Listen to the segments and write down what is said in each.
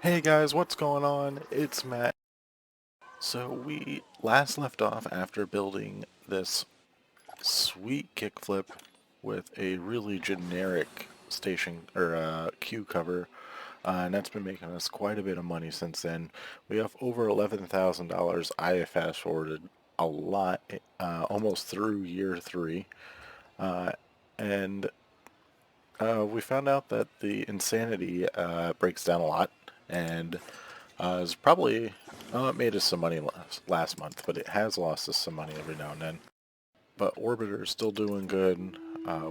Hey guys, what's going on? It's Matt. So we last left off after building this sweet kickflip with a really generic station or queue cover, and that's been making us quite a bit of money since then. We have over $11,000. I have fast forwarded a lot, almost through year three, uh, and we found out that the insanity breaks down a lot, and it's probably, it made us some money last month, but it has lost us some money every now and then. But Orbiter's still doing good.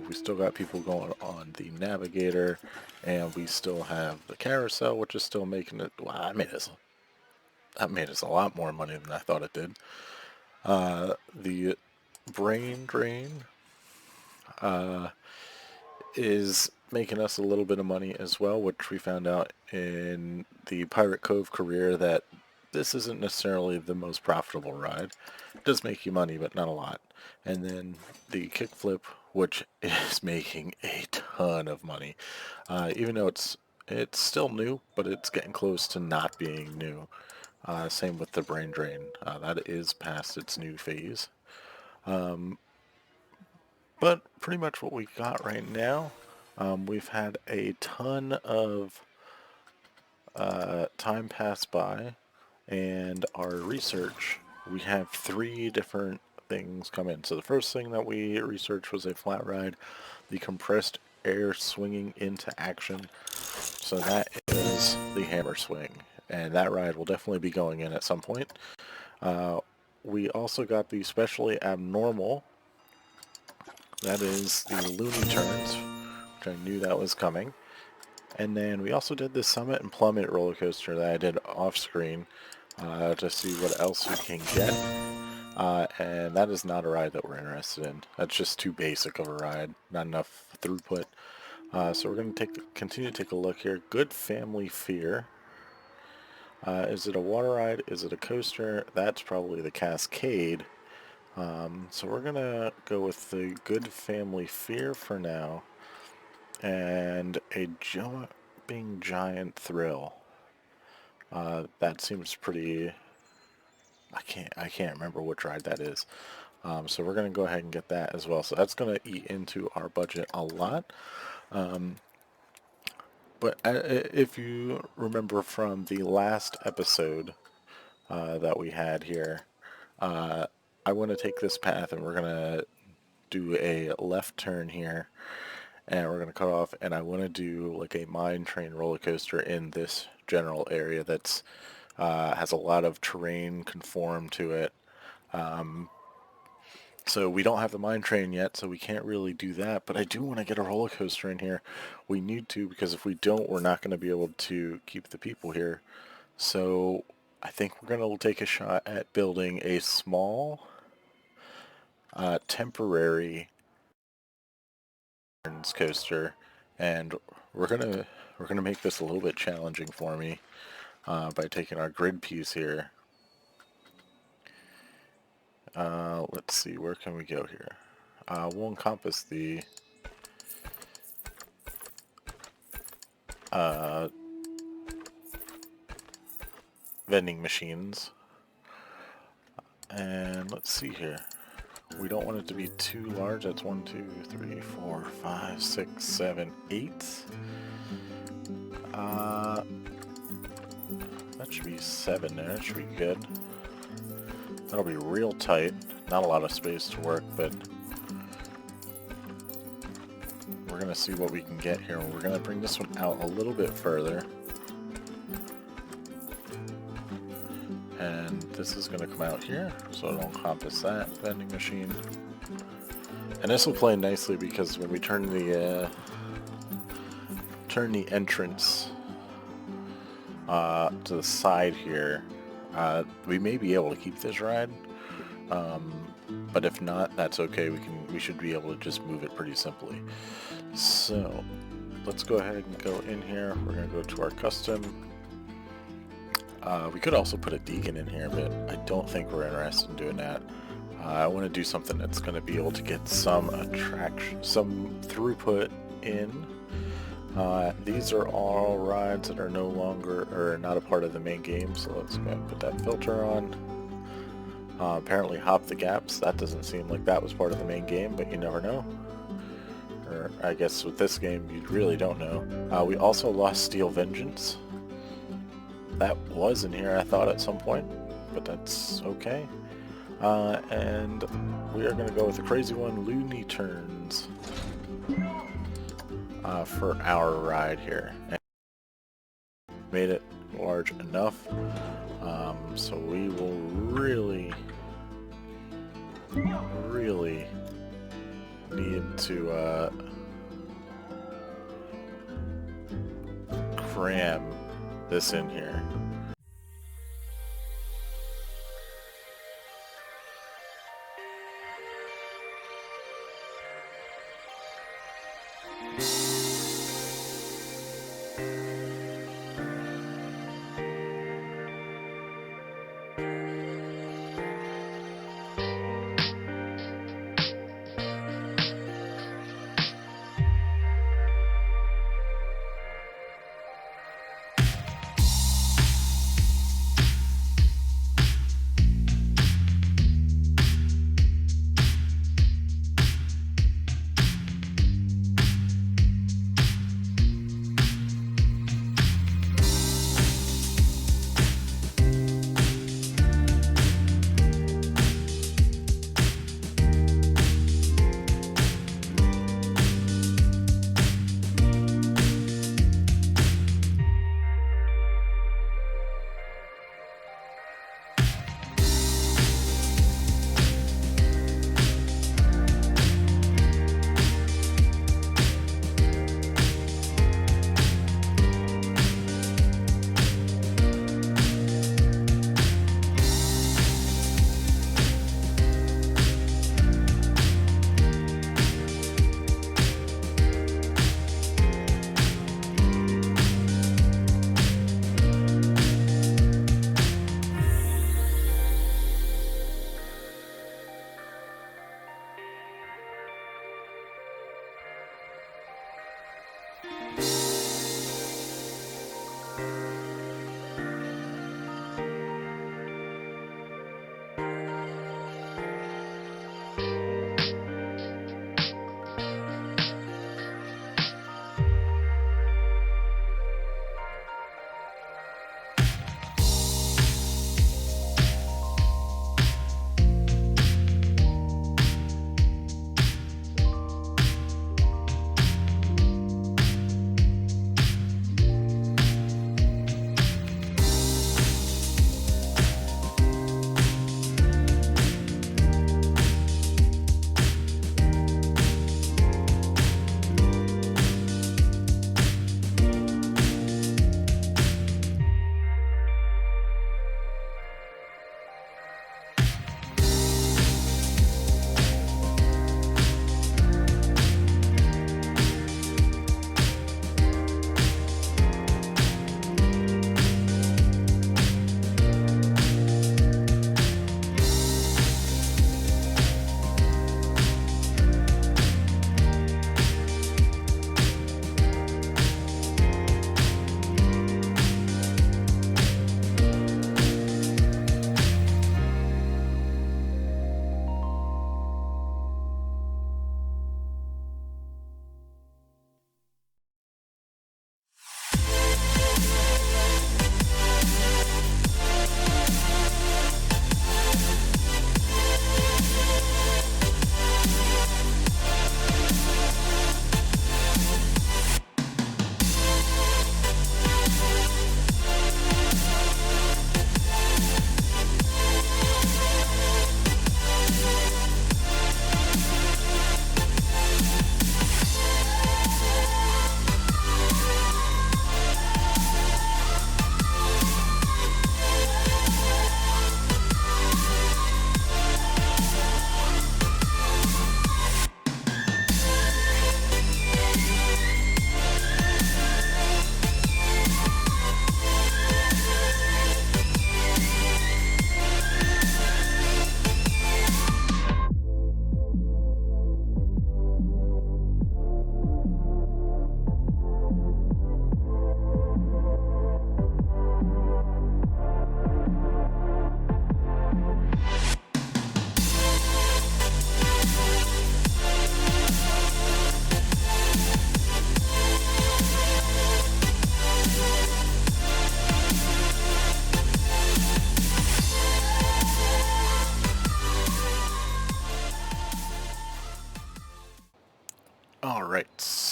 We still got people going on the Navigator, and we still have the Carousel, which is still making it. Wow, that made us a lot more money than I thought it did. The Brain Drain is making us a little bit of money as well, which we found out in the Pirate Cove career that this isn't necessarily the most profitable ride. It does make you money, but not a lot. And then the kickflip, which is making a ton of money, even though it's still new, but it's getting close to not being new. Same with the brain drain. That is past its new phase. But pretty much what we got right now, we've had a ton of time pass by, and our research, we have three different things come in. So the first thing that we researched was a flat ride, the compressed air swinging into action. So that is the hammer swing, and that ride will definitely be going in at some point. We also got the specially abnormal. That is the Loony turns, which I knew that was coming. And then we also did the Summit and Plummet roller coaster that I did off screen to see what else we can get. And that is not a ride that we're interested in. That's just too basic of a ride, not enough throughput. So we're going to continue to take a look here. Good Family Fear. Is it a water ride? Is it a coaster? That's probably the Cascade. So we're going to go with the Good Family Fear for now. And a jumping giant thrill. That seems pretty. I can't remember which ride that is. So we're gonna go ahead and get that as well. So that's gonna eat into our budget a lot. But if you remember from the last episode that we had here, I want to take this path and we're gonna do a left turn here, and we're gonna cut off. And I want to do like a mine train roller coaster in this general area that's has a lot of terrain conform to it. So we don't have the mine train yet, so we can't really do that. But I do want to get a roller coaster in here. We need to, because if we don't, we're not going to be able to keep the people here. So I think we're going to take a shot at building a small, temporary coaster, and we're gonna make this a little bit challenging for me by taking our grid piece here. Let's see, where can we go here? We'll encompass the vending machines. And let's see here. We don't want it to be too large. That's 1, 2, 3, 4, 5, 6, 7, 8. That should be 7 there. That should be good. That'll be real tight. Not a lot of space to work, but we're going to see what we can get here. We're going to bring this one out a little bit further. And this is going to come out here, so it'll encompass that vending machine. And this will play nicely because when we turn the entrance to the side here, we may be able to keep this ride. But if not, that's okay. We should be able to just move it pretty simply. So let's go ahead and go in here. We're going to go to our custom. We could also put a Deacon in here, but I don't think we're interested in doing that. I want to do something that's going to be able to get some attraction, some throughput in, These are all rides that are no longer, or not a part of the main game, so let's go ahead and put that filter on. Apparently Hop the Gaps, that doesn't seem like that was part of the main game, but you never know. Or I guess with this game, you really don't know. We also lost Steel Vengeance. That was in here, I thought, at some point, but that's okay. And we are going to go with the crazy one, Loony Turns, for our ride here. And made it large enough, so we will really need to cram this in here.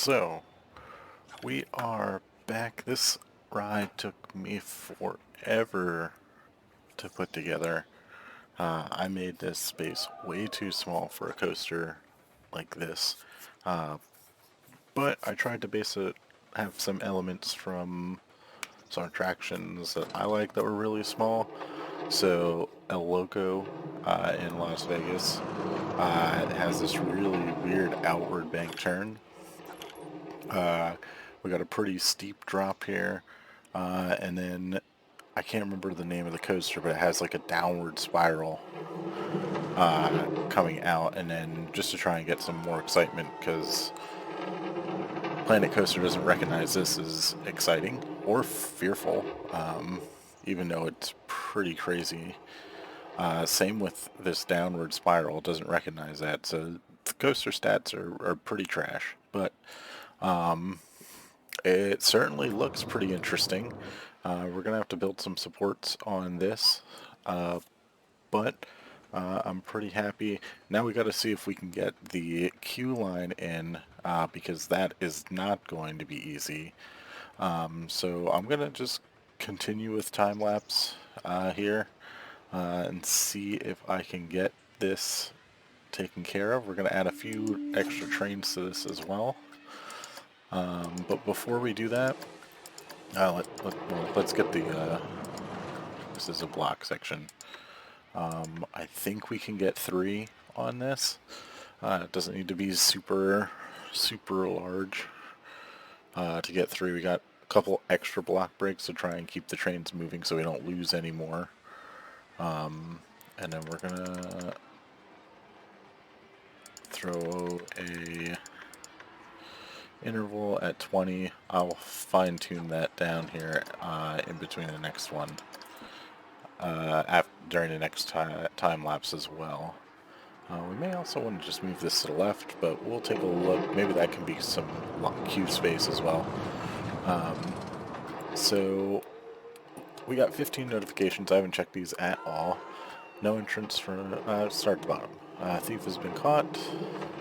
So, we are back. This ride took me forever to put together. I made this space way too small for a coaster like this. But I tried to have some elements from some attractions that I like that were really small. So, El Loco in Las Vegas has this really weird outward bank turn. We got a pretty steep drop here, and then I can't remember the name of the coaster, but it has like a downward spiral coming out, and then just to try and get some more excitement, because Planet Coaster doesn't recognize this as exciting or fearful, even though it's pretty crazy. Same with this downward spiral, it doesn't recognize that, so the coaster stats are pretty trash, but it certainly looks pretty interesting. We're going to have to build some supports on this, but I'm pretty happy. Now we got to see if we can get the queue line in, because that is not going to be easy. So I'm going to just continue with time-lapse here and see if I can get this taken care of. We're going to add a few extra trains to this as well. But before we do that, let's get the, this is a block section. I think we can get 3 on this. It doesn't need to be super large to get 3. We got a couple extra block breaks to try and keep the trains moving so we don't lose any more. And then we're gonna throw a interval at 20. I'll fine tune that down here in between the next one. During the next time lapse as well. We may also want to just move this to the left, but we'll take a look. Maybe that can be some queue space as well. So we got 15 notifications. I haven't checked these at all. No entrance for start at the bottom. Thief has been caught.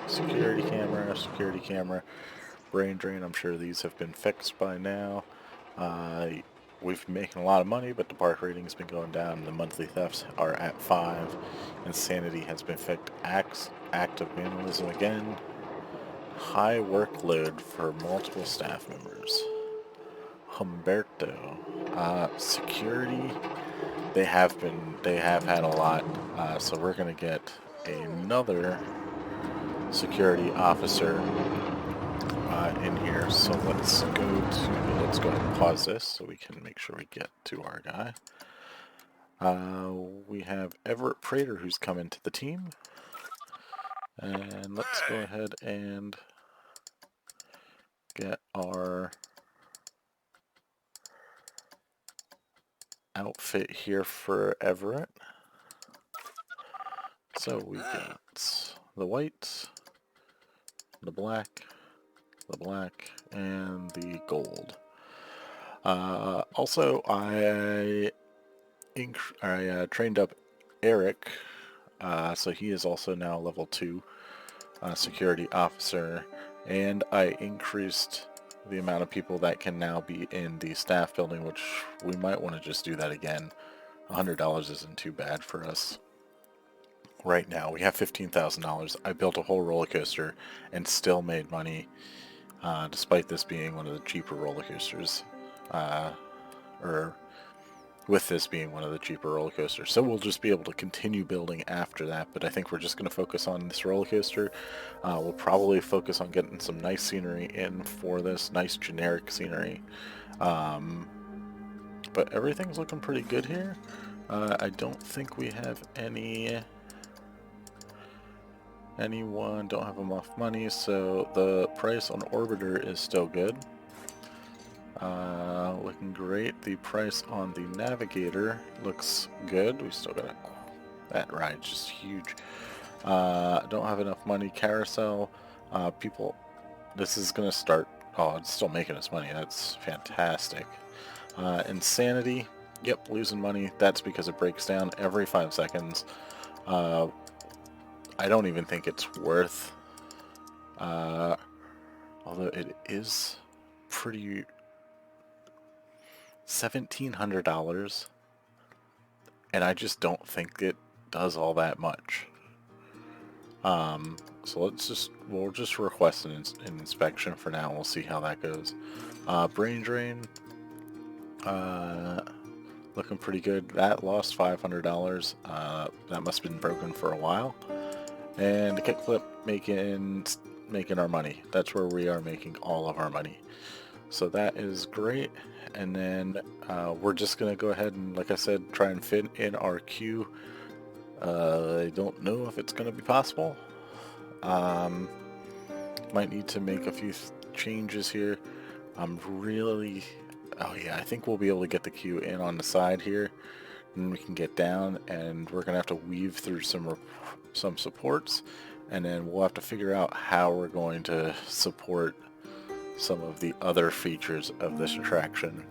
Security camera. Brain drain. I'm sure these have been fixed by now. We've been making a lot of money, but the park rating has been going down. The monthly thefts are at 5. Insanity has been fixed. Act of vandalism again. High workload for multiple staff members. Humberto. Security. They have had a lot. So we're gonna get another security officer in here. So let's go ahead and pause this so we can make sure we get to our guy. We have Everett Prater who's come into the team. And let's go ahead and get our outfit here for Everett. So we got the white, the black, and the gold. Also, I trained up Eric, so he is also now level 2 security officer, and I increased the amount of people that can now be in the staff building, which we might want to just do that again. $100 isn't too bad for us. Right now, we have $15,000. I built a whole roller coaster and still made money, despite this being one of the cheaper roller coasters, or with this being one of the cheaper roller coasters. So we'll just be able to continue building after that, but I think we're just going to focus on this roller coaster. We'll probably focus on getting some nice scenery in for this, nice generic scenery. But everything's looking pretty good here. I don't think we have anyone don't have enough money, so the price on Orbiter is still good. Looking great. The price on the Navigator looks good. We still got that ride's just huge. Don't have enough money. Carousel, people, this is gonna start. Oh, it's still making us money. That's fantastic. Insanity, yep, losing money. That's because it breaks down every 5 seconds. I don't even think it's worth Although it is pretty $1,700, and I just don't think it does all that much. So we'll just request an inspection for now. We'll see how that goes. Brain drain, looking pretty good. That lost $500. That must have been broken for a while. And the kickflip making our money. That's where we are making all of our money. So that is great. And then we're just gonna go ahead and, like I said, try and fit in our queue. I don't know if it's gonna be possible. Might need to make a few changes here. Oh yeah, I think we'll be able to get the queue in on the side here, and we can get down, and we're gonna have to weave through some supports, and then we'll have to figure out how we're going to support some of the other features of this attraction,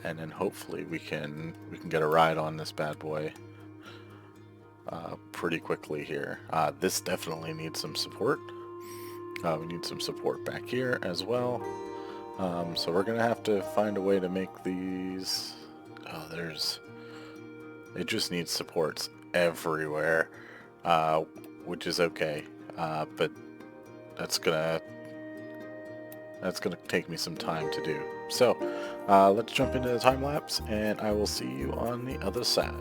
and then hopefully we can get a ride on this bad boy pretty quickly here. This definitely needs some support. We need some support back here as well. So we're gonna have to find a way to make these. It just needs supports everywhere, which is okay, but that's gonna take me some time to do. So let's jump into the time lapse, and I will see you on the other side.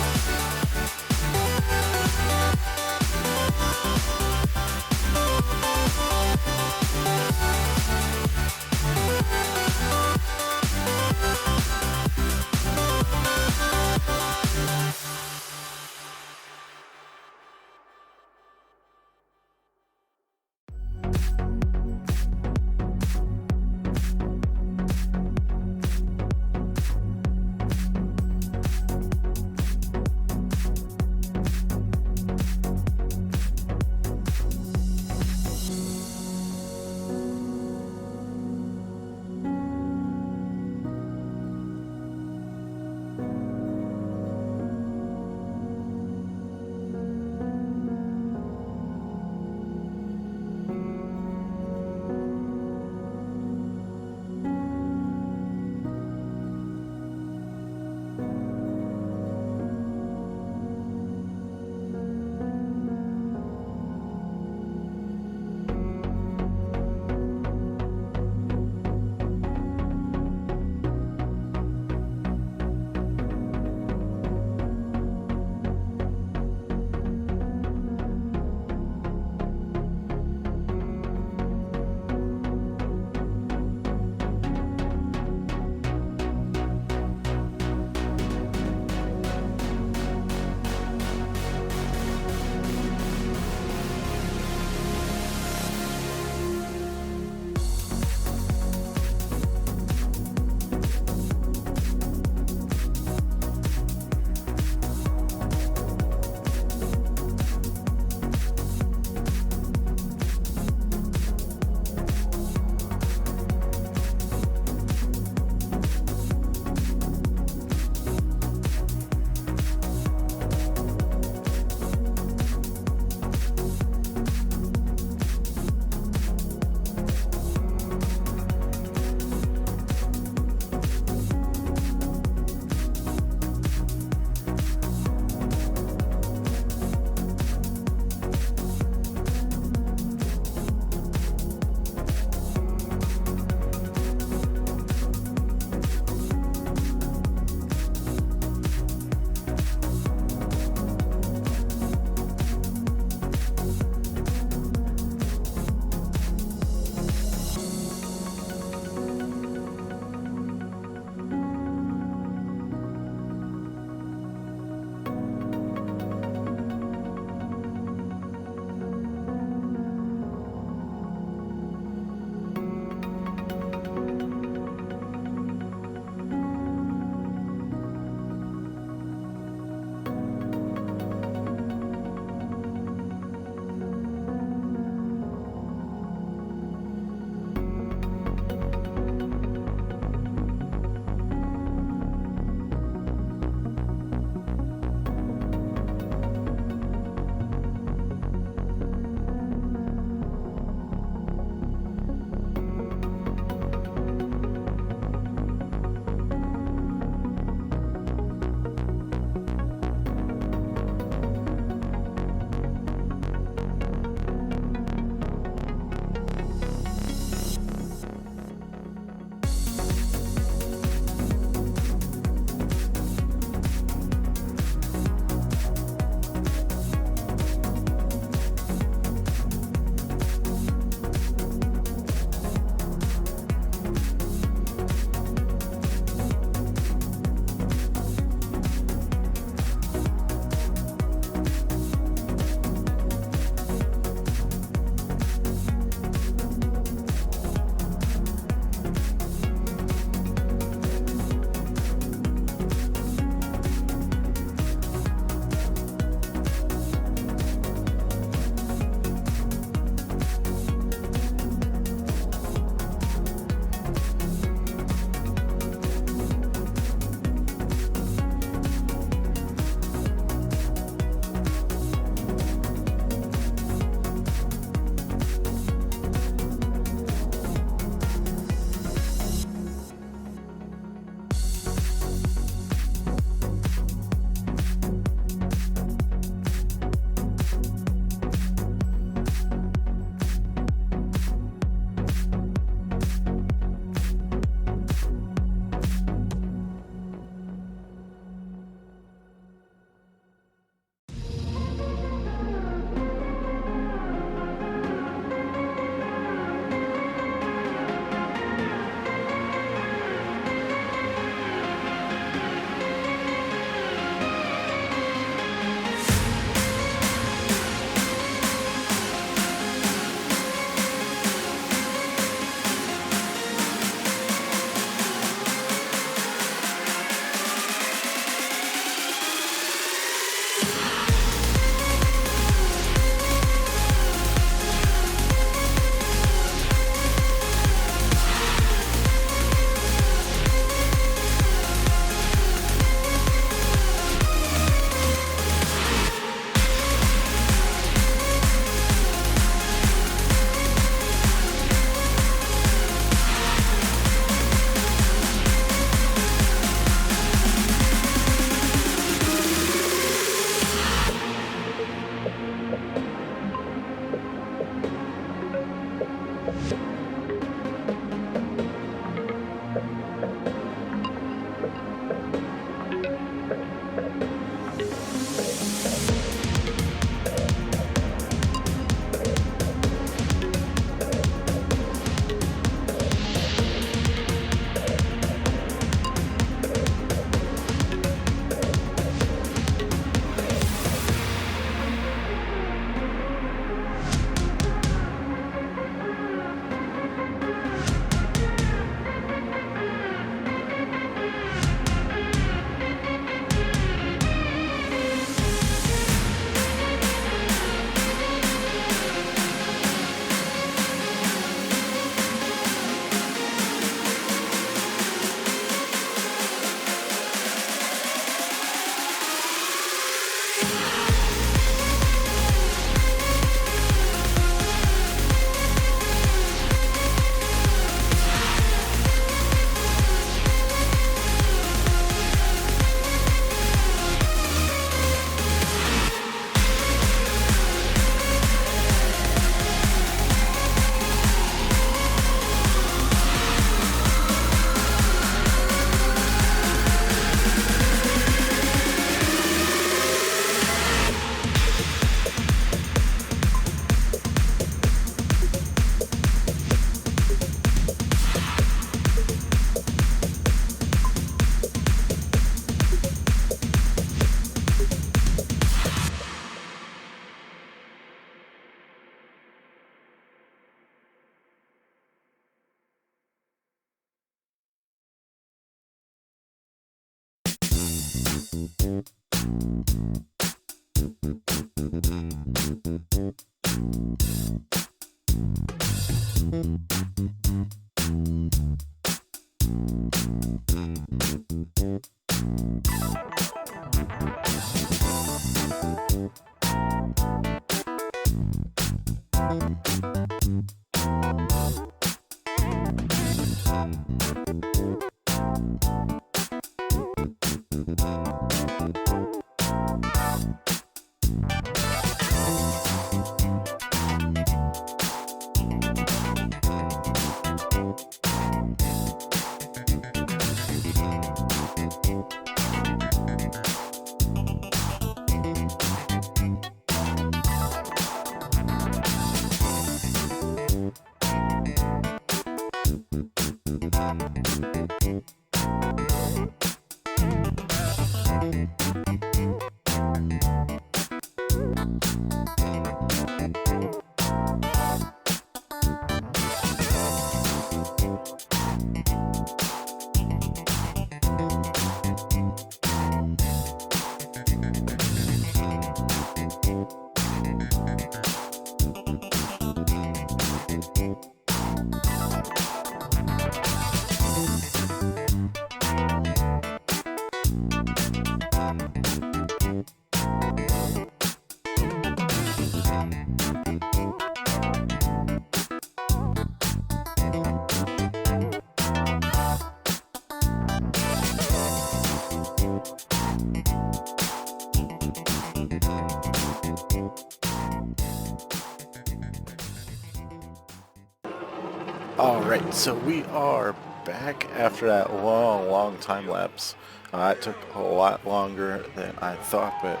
Alright, so we are back after that long time lapse. It took a lot longer than I thought, but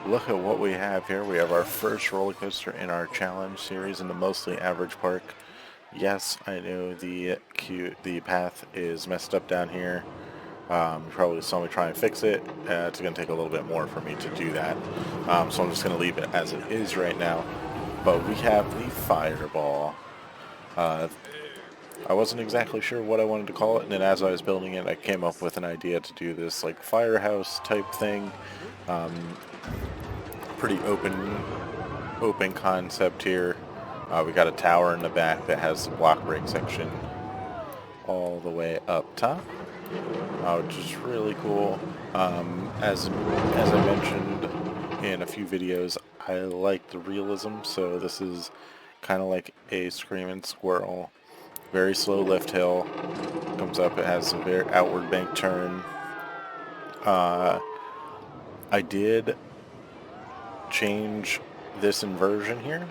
look at what we have here. We have our first roller coaster in our challenge series in the mostly average park. Yes, I know the path is messed up down here. You probably saw me try and fix it. It's going to take a little bit more for me to do that. So I'm just going to leave it as it is right now. But we have the fireball. I wasn't exactly sure what I wanted to call it, and then as I was building it, I came up with an idea to do this like firehouse type thing. Pretty open concept here. We got a tower in the back that has the block break section all the way up top, which is really cool. As I mentioned in a few videos, I like the realism, so this is kind of like a Screaming Squirrel. Very slow lift hill. Comes up, it has a very outward bank turn. I did change this inversion here.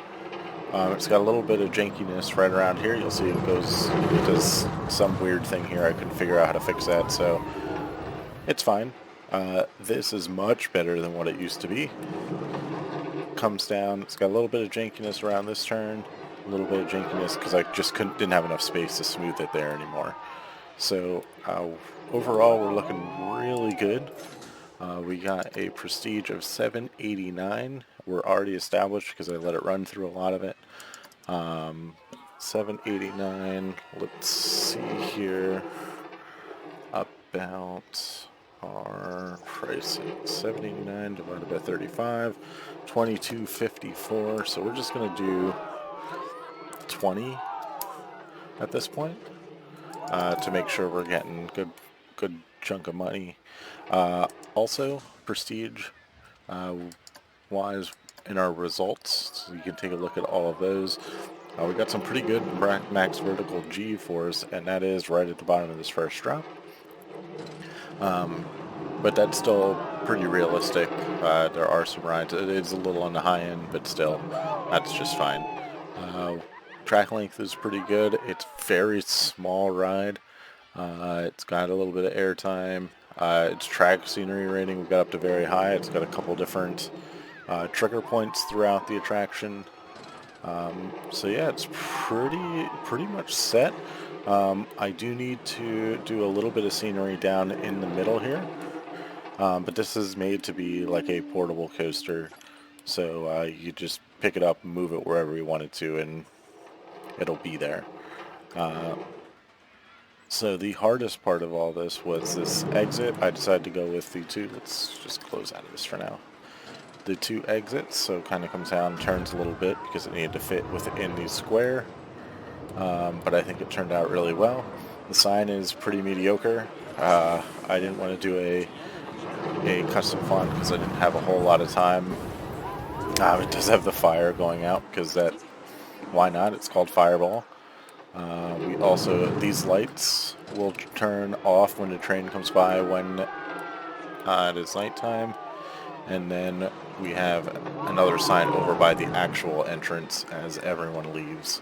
It's got a little bit of jankiness right around here. You'll see it does some weird thing here. I couldn't figure out how to fix that, so it's fine. This is much better than what it used to be. Comes down, it's got a little bit of jankiness around this turn, a little bit of jankiness because I just didn't have enough space to smooth it there anymore. So overall we're looking really good. We got a prestige of 789. We're already established because I let it run through a lot of it. 789, let's see here about our pricing. 789 divided by 35, 2254. So we're just going to do 20 at this point to make sure we're getting good chunk of money. Also, prestige wise in our results, so you can take a look at all of those. We got some pretty good max vertical G-force, and that is right at the bottom of this first drop. But that's still pretty realistic. There are some rides. It is a little on the high end, but still, that's just fine. Track length is pretty good. It's very small ride. It's got a little bit of air time. Its track scenery rating, we've got up to very high. It's got a couple different trigger points throughout the attraction. So yeah, it's pretty much set. I do need to do a little bit of scenery down in the middle here. But this is made to be like a portable coaster. So you just pick it up and move it wherever you want it to, and it'll be there. So the hardest part of all this was this exit. I decided to go with the two. Let's just close out of this for now. The two exits, so it kind of comes down, turns a little bit because it needed to fit within the square. But I think it turned out really well. The sign is pretty mediocre. I didn't want to do a custom font because I didn't have a whole lot of time. It does have the fire going out because why not? It's called Fireball. We also, these lights will turn off when the train comes by when it is nighttime. And then we have another sign over by the actual entrance as everyone leaves.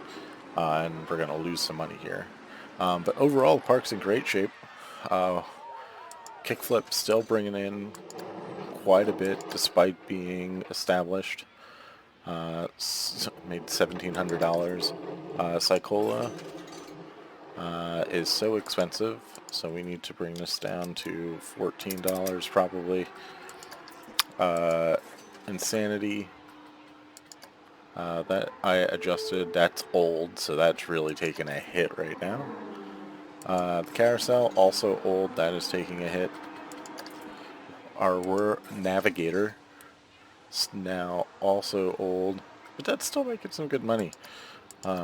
And we're going to lose some money here. But overall, the park's in great shape. Kickflip still bringing in quite a bit despite being established. Made $1,700. Cycola is so expensive, so we need to bring this down to $14 probably. Insanity, that I adjusted, that's old, so that's really taking a hit right now. The carousel, also old, that is taking a hit. Our navigator is now also old, but that's still making some good money. At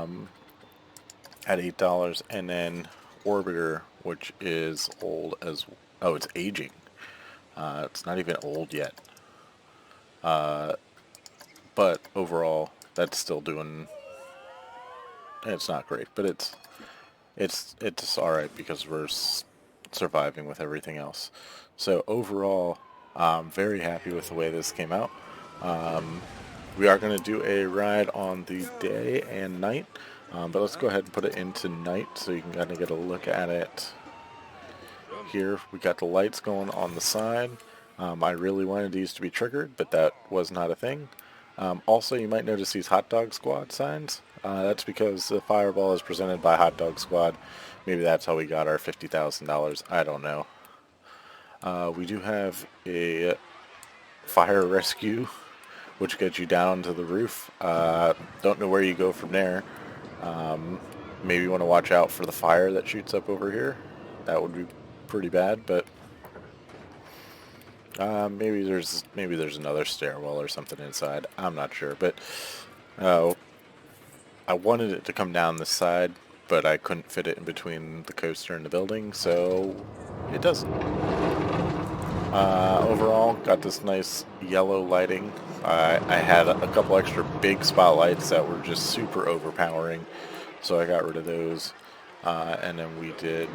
$8, and then Orbiter, which is old as... oh, it's aging. It's not even old yet. But overall, that's still doing... it's not great, but it's alright because we're surviving with everything else. So overall, I'm very happy with the way this came out. We are going to do a ride on the day and night, but let's go ahead and put it into night so you can kind of get a look at it. Here we got the lights going on the side. I really wanted these to be triggered, but that was not a thing. Also, you might notice these Hot Dog Squad signs. That's because the Fireball is presented by Hot Dog Squad. Maybe that's how we got our $50,000. I don't know. We do have a fire rescue, which gets you down to the roof. Don't know where you go from there. Maybe you want to watch out for the fire that shoots up over here. That would be pretty bad, but maybe there's another stairwell or something inside. I'm not sure, but I wanted it to come down this side, but I couldn't fit it in between the coaster and the building, so it doesn't. Overall, got this nice yellow lighting. I had a couple extra big spotlights that were just super overpowering, so I got rid of those. And then we did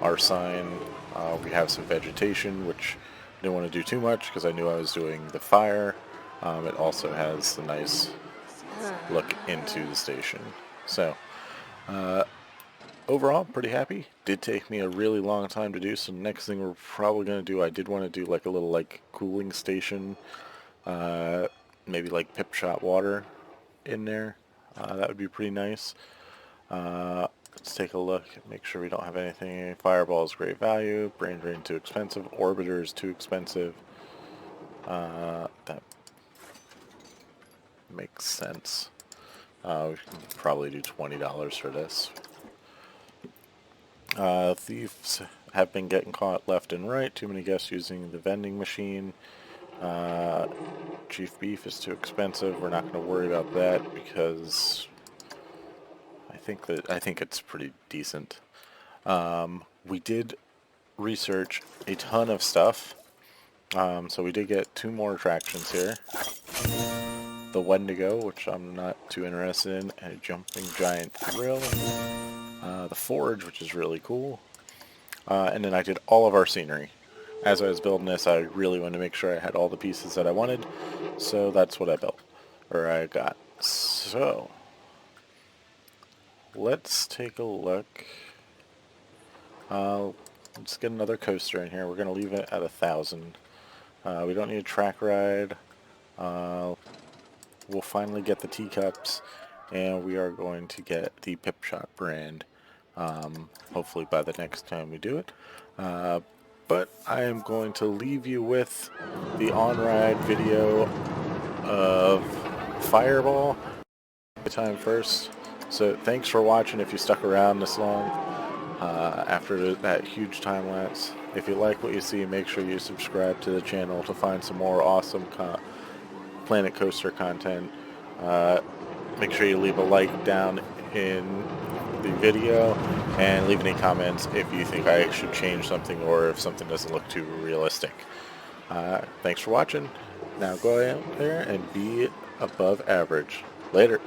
our sign. We have some vegetation, which I didn't want to do too much because I knew I was doing the fire. It also has the nice look into the station. So, overall, pretty happy. Did take me a really long time to do, so the next thing we're probably going to do, I did want to do like a little like cooling station, maybe like pip shot water in there. That would be pretty nice. Let's take a look, make sure we don't have anything. Fireball is great value, Brain Drain too expensive, Orbiter is too expensive. That makes sense. We can probably do $20 for this. Thieves have been getting caught left and right. Too many guests using the vending machine. Chief beef is too expensive. We're not going to worry about that because I think it's pretty decent. We did research a ton of stuff. So we did get 2 more attractions here. The Wendigo, which I'm not too interested in, and a Jumping Giant Thrill. The Forge, which is really cool. And then I did all of our scenery. As I was building this, I really wanted to make sure I had all the pieces that I wanted, so that's what I built, or I got. So, let's take a look. Let's get another coaster in here. We're going to leave it at 1,000. We don't need a track ride. We'll finally get the teacups, and we are going to get the Pip Shot brand, hopefully by the next time we do it. But I am going to leave you with the on-ride video of Fireball. The time first, So thanks for watching if you stuck around this long after that huge time lapse. If you like what you see, make sure you subscribe to the channel to find some more awesome Planet Coaster content. Make sure you leave a like down in the video and leave any comments if you think I should change something or if something doesn't look too realistic. Thanks for watching. Now go out there and be above average. Later.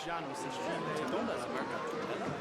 Já não se redonda essa marca.